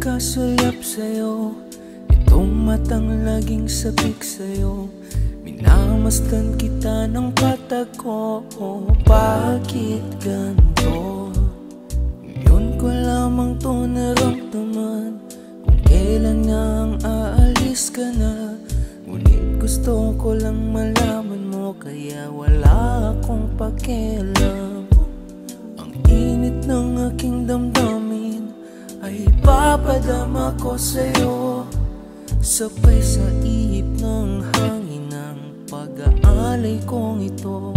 nagkasulap sa'yo, itong matang laging sabik sa'yo. Minamasdan kita ng patag ko, bakit ganito? Ngayon ko lamang to naramdaman, kung kailan nang aalis ka na. Ngunit gusto ko lang malaman mo, kaya wala akong pakialam. Ang init ng aking damdamin ay papadama ko sa'yo, sabay sa ihip ng hangin ng pag-aalay kong ito.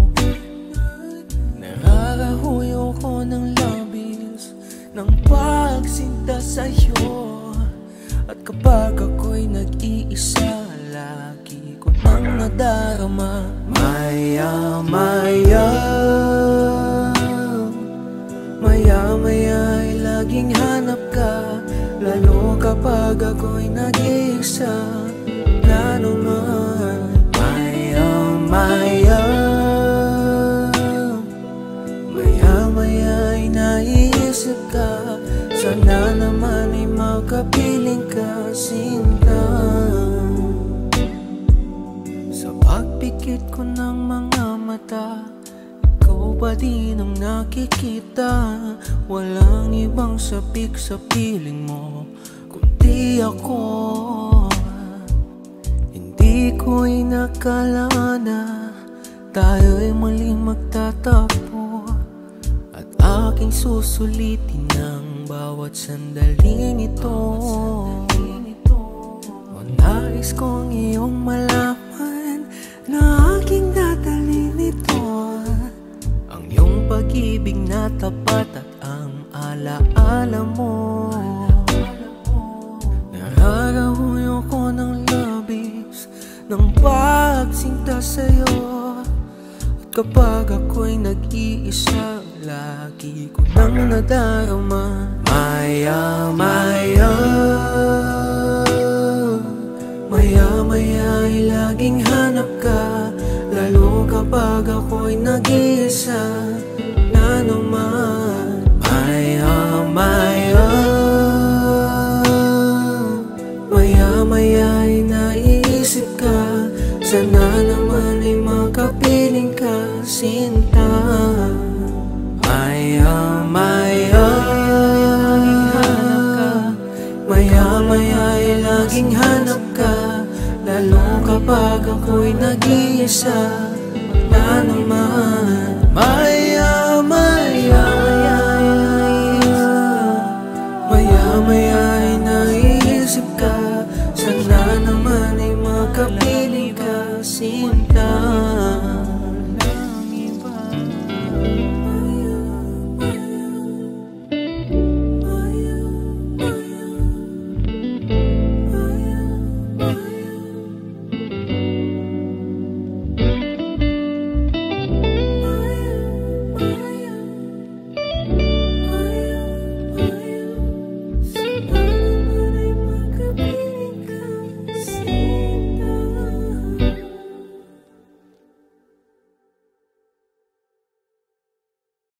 Nararahuyo ko ng labis ng pagsinta sa'yo, at kapag ako'y nag-iisa, lagi ko nang nadarama. Maya-maya ay laging hanap ka, lalo kapag ako'y nag-iisa na naman. Maya-maya ay naiisip ka, sana naman ay makapiling ka, sinta. Sa pagpikit ko ng mga mata, ikaw pa din ang nakikita. Walang ibang sabik sa piling mo, kundi ako. Hindi ko inakala na tayo'y muling magtatagpo, at aking susulitin ng bawat sandaling ito. O nais kong iyong malaman na aking dadalhin ito, ang iyong pag-ibig na tapat at ang alaala mo. Nararahuyo ko ng labis ng pagsinta sa'yo, at kapag ako'y nag-iisa, lagi ko nang nadarama. Maya-maya ay laging hanap ka, lalo kapag ako'y nag-iisa na naman. Maya-maya ay naiisip ka, sana naman ay makapiling ka, sinta. Maya-maya ay laging hanap ka, lalo kapag ako'y nag-iisa na naman.